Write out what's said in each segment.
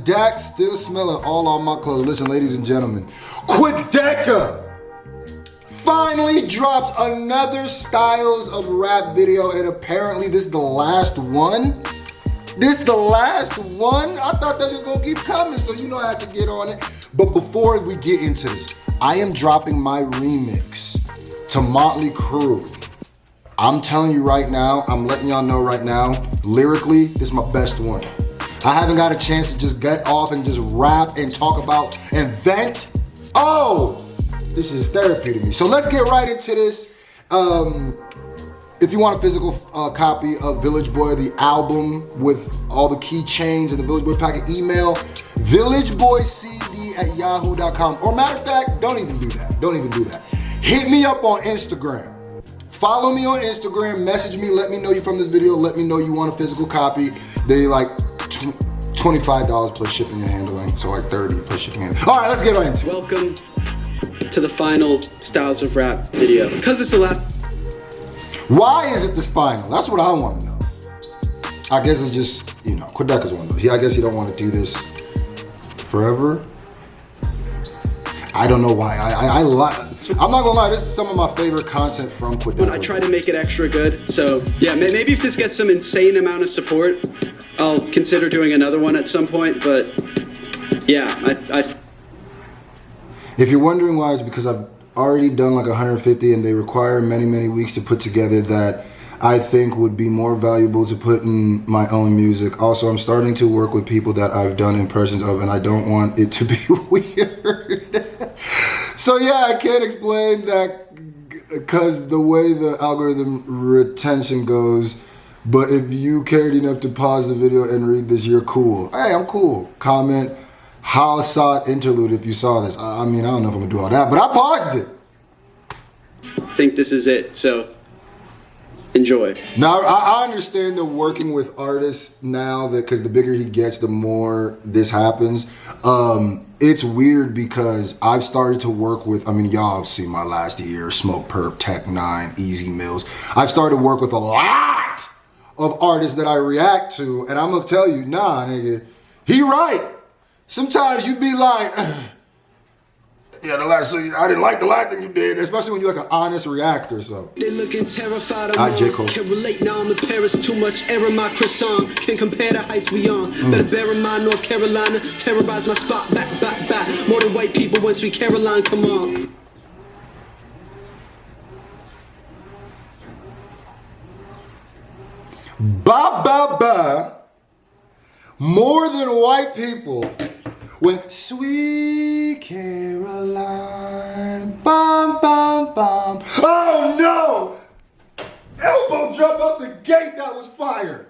Dak, still smelling all on my clothes. Listen, ladies and gentlemen, Qudeca finally dropped another Styles of Rap video, and apparently this is the last one. This the last one? I thought that was gonna keep coming, so you know I have to get on it. But before we get into this, I am dropping my remix to Motley Crue. I'm telling you right now, I'm letting y'all know right now, lyrically, this is my best one. I haven't got a chance to just get off and just rap and talk about and vent. Oh, this is therapy to me. So let's get right into this. If you want a physical copy of Village Boy, the album with all the keychains and the Village Boy packet, email villageboycd@yahoo.com. Or matter of fact, don't even do that. Don't even do that. Hit me up on Instagram. Follow me on Instagram, message me, let me know you're from this video, let me know you want a physical copy. They like $25 plus shipping and handling, so like $30 plus shipping and handling. All right, let's get right into it. Welcome to the final Styles of Rap video. Because it's the last. Why is it this final? That's what I want to know. I guess it's just, you know, Qudeca's one of those. I guess he don't want to do this forever. I don't know why. I'm not gonna lie, this is some of my favorite content from Qudeca. I try to make it extra good, so yeah, maybe if this gets some insane amount of support, I'll consider doing another one at some point, but yeah, If you're wondering why, it's because I've already done like 150 and they require many weeks to put together that I think would be more valuable to put in my own music. Also, I'm starting to work with people that I've done impressions of and I don't want it to be weird. So yeah, I can't explain that because the way the algorithm retention goes, but if you cared enough to pause the video and read this, you're cool. Hey, I'm cool. Comment how sought interlude if you saw this. I mean, I don't know if I'm gonna do all that, but I paused it. I think this is it, so enjoy. Now, I understand the working with artists now that because the bigger he gets, the more this happens. It's weird because I've started to work with, I mean, y'all have seen my last year, Smoke Perp, Tech 9, Easy Mills. I've started to work with a lot of artists that I react to, and I'm gonna tell you, nah, nigga, he right. Sometimes you be like, yeah, I didn't like the last thing you did, especially when you're like an honest reactor, so. They're looking terrified of J. Cole. Can't relate now, I'm in Paris, too much error, my croissant. Can't compare the heights we on. Better bear in mind, North Carolina, terrorize my spot, back. More than white people, once we Caroline, come on. More than white people. When sweet Caroline, bum. Oh no! Elbow drop out the gate, that was fire.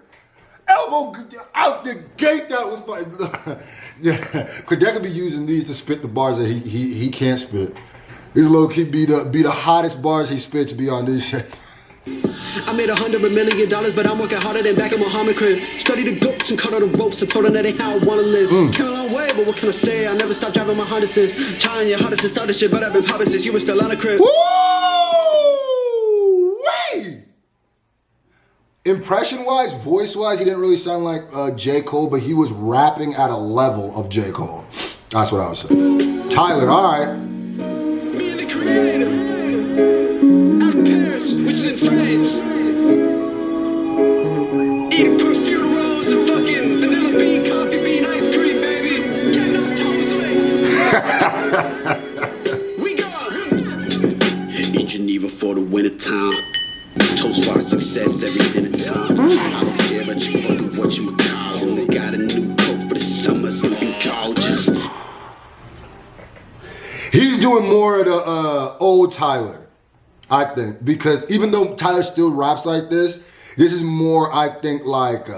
Elbow out the gate, that was fire. Yeah, Qudeca be using these to spit the bars that he can't spit. These low key be the hottest bars he spits be on this shit. I made $100 million, but I'm working harder than back in Muhammad crib. Study the goats and cut all the ropes and told them that ain't how I wanna live. Came a long way, but what can I say? I never stopped driving my Honda since. Trying your hardest to start this shit, but I've been popping since you were still on the crib. Woo-wee! Impression-wise, voice-wise, he didn't really sound like J. Cole, but he was rapping at a level of J. Cole. That's what I was saying. Tyler, all right. Me and the creator. Out in Paris, which is in France. Eating perfume rose and fucking vanilla bean, coffee bean, ice cream, baby. Getting on toes late. We go. In Geneva for the winter time. Toast for our success every dinner time. I don't care about you fucking what you call. They got a new coat for the summer, smoking colleges. He's doing more of the old Tyler, I think, because even though Tyler still raps like this is more, I think, like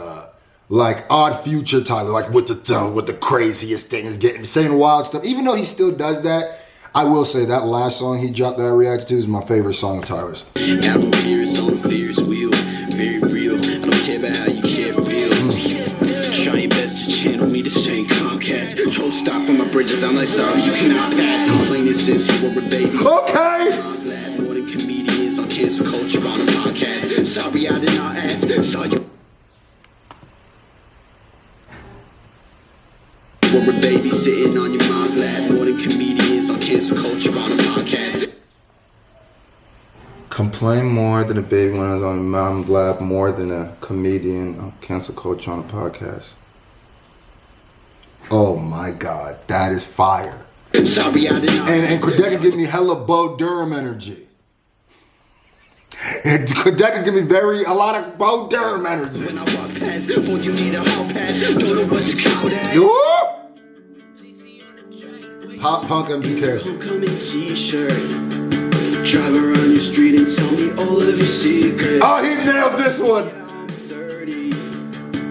Odd Future Tyler, like with the craziest things, saying wild stuff. Even though he still does that, I will say that last song he dropped that I reacted to is my favorite song of Tyler's. Apple Pierce on the Ferris wheel, very real. I don't care about how you care feel. Try your best to channel me to Shane Comcast. Control stop on my bridges, I'm like, sorry, you cannot pass. Complaining since you were a baby. Okay! More than comedians on cancel culture on a podcast. Sorry, I did not ask. Saw you. When we're babysitting on your mom's lap, more than comedians on cancel culture on a podcast. Complain more than a baby when I was on mom's lap, more than a comedian on cancel culture on a podcast. Oh my God, that is fire. Sorry, I did not. And Qudeca give me hella Bo Durham energy. And Qudeca give me a lot of Bo Durham energy. When I walk past, won't you need a hall pass? Don't know what to call that. Pop Punk MGK. Homecoming t-shirt. Drive around your street and tell me all of your secrets. Oh, he nailed this one. I'm 30,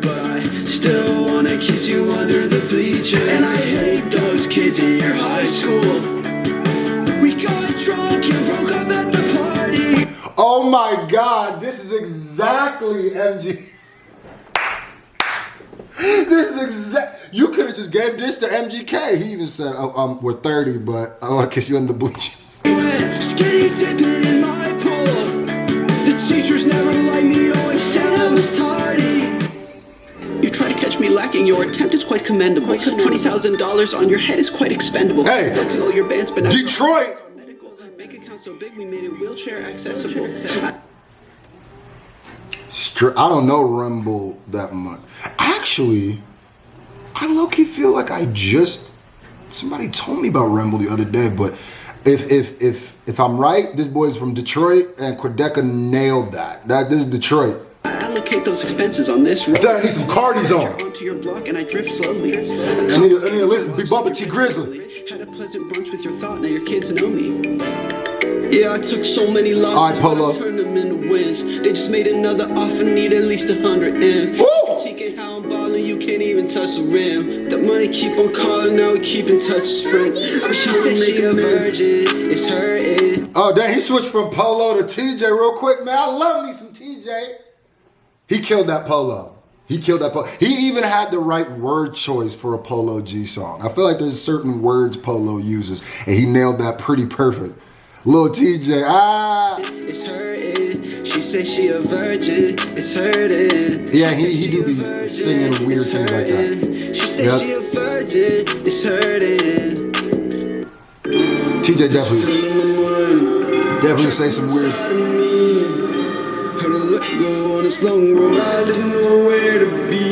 but I still wanna kiss you under the bleachers. And I hate those kids in your high school. We got drunk and broke up at the party. Oh my God, this is exactly MG. This is exact. You could have just gave this to MGK. He even said, "Oh, we're 30, but I want to kiss you under the bleachers." Skinny dipping in my polo. The teachers never liked me, always said I was tardy. You try to catch me lacking, your attempt is quite commendable. $20,000 on your head is quite expendable. Hey, that's all your band's been Detroit. Bank account so big we made it wheelchair accessible. I don't know REMBLE that much. Actually, I low-key feel like somebody told me about REMBLE the other day, but if I'm right, this boy's from Detroit and Qudeca nailed that. This is Detroit. I allocate those expenses on this road. I need some CARTIs on. Onto your block and I drift slowly. I need to listen, be Bubba T Grizzly. Had a pleasant brunch with your thought, now your kids know me. Yeah, I took so many losses, all right, Polo. but I turned them into wins. They just made another offer, need at least 100 M's. Critiquing how I'm balling, you can't even touch the rim. The money keep on calling, now we keep in touch as friends. She said she a virgin, it's her it. Oh, dang, he switched from Polo to TJ real quick, man. I love me some TJ. He killed that Polo. He killed that Polo. He even had the right word choice for a Polo G song. I feel like there's certain words Polo uses, and he nailed that pretty perfect. Lil TJ, it's her it. She says she a virgin, it's her it. Yeah, he do be singing weird things like that. She says she a virgin, it's her it. TJ definitely say some weird. Had to let go on this long road, I didn't know where to be.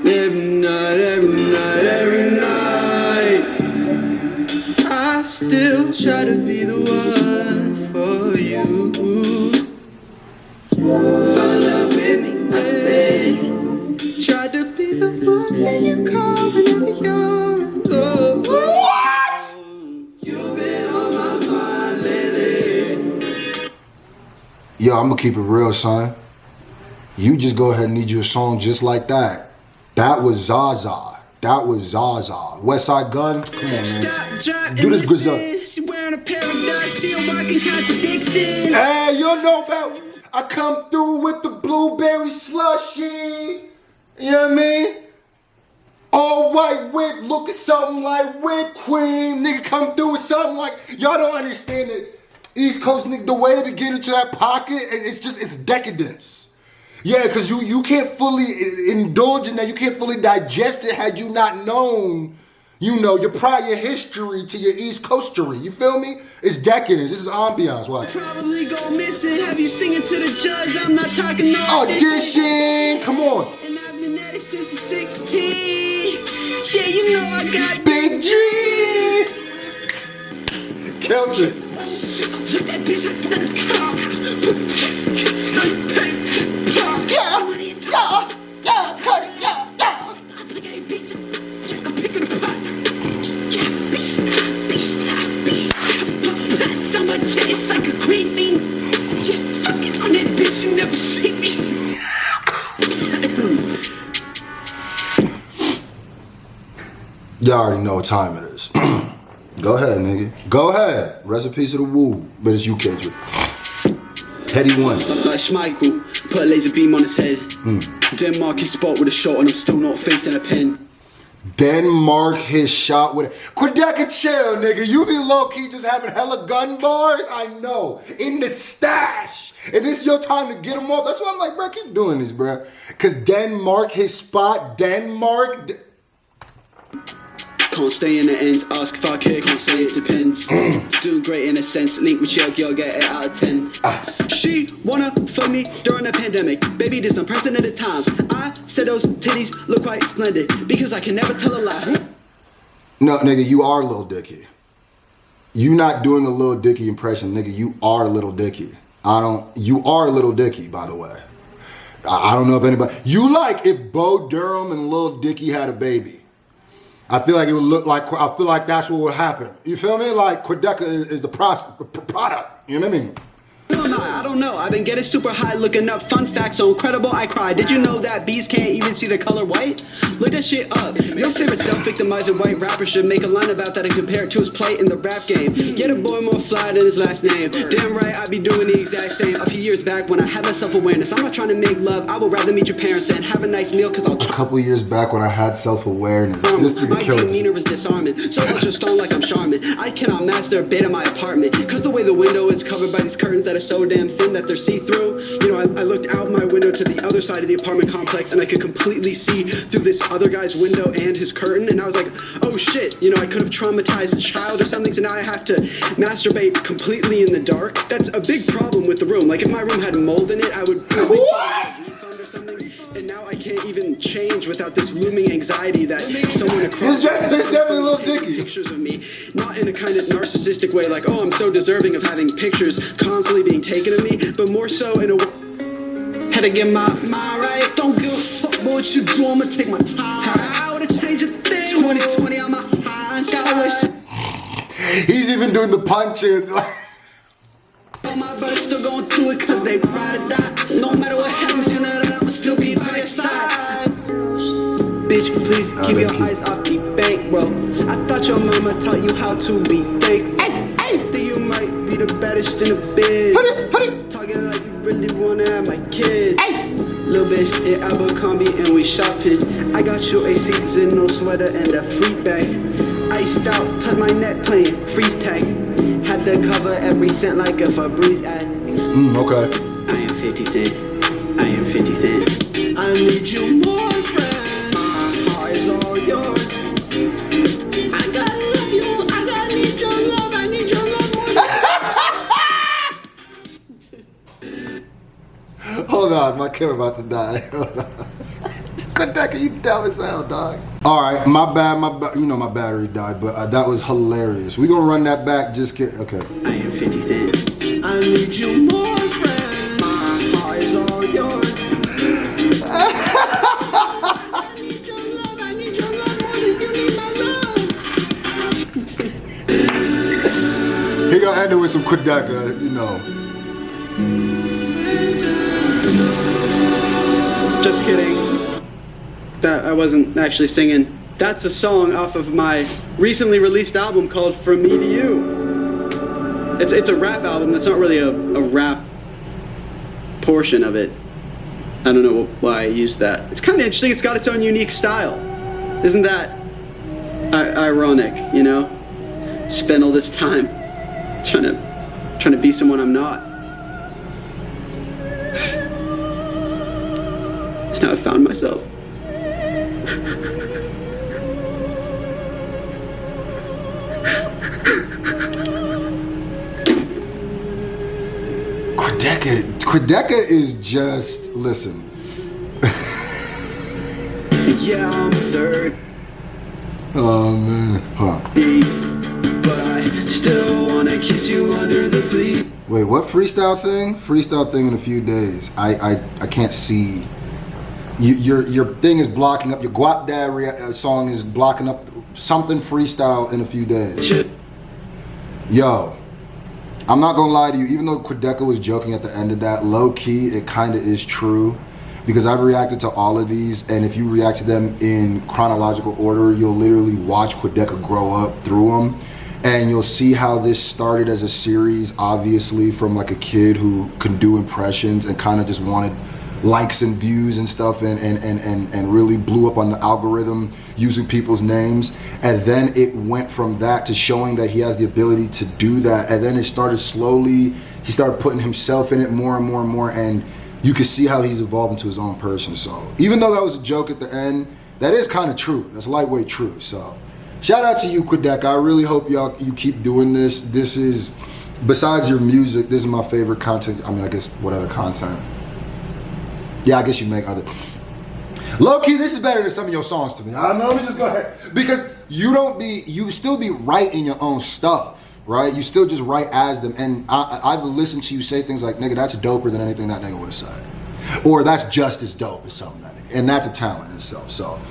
And every night, I still try to be the one for you. Fall in love with me, I say. Try to be the one that you call whenever you're in love. What? You've been on my mind lately. Yo, I'm gonna keep it real, son. You just go ahead and need you a song just like that. That was Zaza. That was Zaza. Westside Gunn. Come on, man. Do this Grizzly. She wearing a paradise, she a walking contradiction. Hey, you know about I come through with the blueberry slushy. You know what I mean? All white whip, looking something like whipped cream. Nigga come through with something like, y'all don't understand it. East Coast nigga, the way to get into that pocket, it's decadence. Yeah, because you can't fully indulge in that. You can't fully digest it had you not known, your prior history to your East Coastery. You feel me? It's decadence. This is ambiance. Watch. Probably go missing. Have you singing to the judge? I'm not talking no audition. Come on. And I've been at it since 16. Yeah, you know I got big dreams. Killed it. I took that bitch to the top. It's like a queen thing. Yeah, fucking on that bitch, you never see me. Y'all already know what time it is. Go ahead, nigga. Go ahead. Recipes of the woo. But it's you, Kendrick. Petty one. Schmeichel, put a laser beam on his head. Denmark is spot with a shot and I'm still not facing a pen. Denmark his shot with it. Qudeca, chill, nigga. You be low-key just having hella gun bars? I know. In the stash. And this is your time to get them off. That's why I'm like, bro, keep doing this, bro. Because Denmark his spot. Denmark. Can't stay in the ends, ask if I care, can't say it depends. Doing great in a sense, link with your girl, get 8 out of 10. She wanna fuck me during the pandemic. Baby, this unprecedented times. I said those titties look quite splendid, because I can never tell a lie. No, nigga, you are Lil Dicky. You not doing a Lil Dicky impression, nigga, you are Lil Dicky. You are Lil Dicky, by the way. I don't know if anybody, you like if Bo Durham and Lil Dicky had a baby. I feel like it would look like, I feel like that's what would happen. You feel me? Like Qudeca is the product. You know what I mean? I don't know. I've been getting super high looking up fun facts so incredible I cry. Did you know that bees can't even see the color white? Look that shit up. Your favorite self-victimizing white rapper should make a line about that and compare it to his play in the rap game. Get a boy more fly than his last name. Damn right, I be doing the exact same. A few years back when I had that self-awareness, I'm not trying to make love. I would rather meet your parents and have a nice meal because I'll try. A couple years back when I had self-awareness, this nigga my killed me. demeanor is disarming. So much of stone like I'm Charmin. I cannot master a bit of my apartment because the way the window is covered by these curtains that are so damn thin that they're see-through. You know, I looked out my window to the other side of the apartment complex and I could completely see through this other guy's window and his curtain, and I was like, oh shit, you know, I could have traumatized a child or something, so now I have to masturbate completely in the dark. That's a big problem with the room. Like if my room had mold in it, I would probably or something, and now I can't even change without this looming anxiety that someone across It's definitely a Lil Dicky. pictures of me, not in a kind of narcissistic way like, oh, I'm so deserving of having pictures constantly being taken of me, but more so in a had to get my mind right. Don't give a fuck about what you do, I'ma take my time. I would've changed a thing. 2020 on my high sky. He's even doing the punches. My brothers still going through it cause they ride or die. No matter what happens, you know that I'ma still be by your side. Bitch, please keep your eyes off the bankroll. I thought your mama taught you how to be thankful. Think you might be the baddest in the biz. Talking like you really wanna have my kids. Little bitch in Abercrombie and we shopping. I got you a seasonal sweater and a free bag. Iced out, touch my neck playing freeze tag. Had to cover every cent like a Febreze ad. Okay. I am 50 Cent. I am 50 Cent. I need you more, friend. My heart is all yours. I gotta love you. I gotta need your love. I need your love more. Hold on, my camera about to die. Hold on. Qudeca, you dumb as hell, dog. All right, my bad, you know my battery died, but that was hilarious. We gonna run that back, just kidding, okay. I am 50 Cent. I need you more, friend. My heart is all yours. I need your love, I need your love more than you need my love. He gonna end it with some Qudeca, you know. Just kidding. That I wasn't actually singing. That's a song off of my recently released album called From Me to You. It's a rap album. That's not really a rap portion of it. I don't know why I used that. It's kind of interesting. It's got its own unique style. Isn't that ironic, you know? Spend all this time trying to be someone I'm not. And now I found myself. Qudeca is just, listen. Yeah, I'm third. Oh man, huh. But I still wanna kiss you under the bleed. Wait, what freestyle thing? Freestyle thing in a few days. I can't see. Your thing is blocking up. Your Guap Dad song is blocking up something freestyle in a few days. Yo, I'm not gonna lie to you. Even though Qudeca was joking at the end of that, low key, it kind of is true. Because I've reacted to all of these, and if you react to them in chronological order, you'll literally watch Qudeca grow up through them. And you'll see how this started as a series, obviously, from like a kid who can do impressions and kind of just wanted likes and views and stuff, and really blew up on the algorithm using people's names. And then it went from that to showing that he has the ability to do that. And then it started slowly, he started putting himself in it more and more and more, and you can see how he's evolved into his own person. So even though that was a joke at the end, that is kind of true. That's lightweight true. So shout out to you, Qudeca. I really hope you keep doing this. This is, besides your music, this is my favorite content. I mean, I guess what other content? Yeah, I guess you make other. Low-key, this is better than some of your songs to me. I don't know, let me just go ahead. Because you still be writing your own stuff, right? You still just write as them. And I've listened to you say things like, nigga, that's doper than anything that nigga would have said. Or that's just as dope as something that nigga. And that's a talent in itself. So,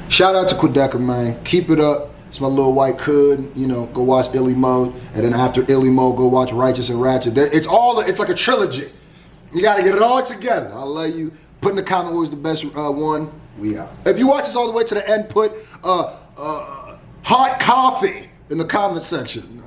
shout out to Qudeca, man. Keep it up. It's my little white Cud. You know, go watch Illy Mode. And then after Illy Mode, go watch Righteous and Ratchet. It's like a trilogy. You gotta get it all together. I love you. Put in the comment what was the best one. We out. If you watch this all the way to the end, put hot coffee in the comment section.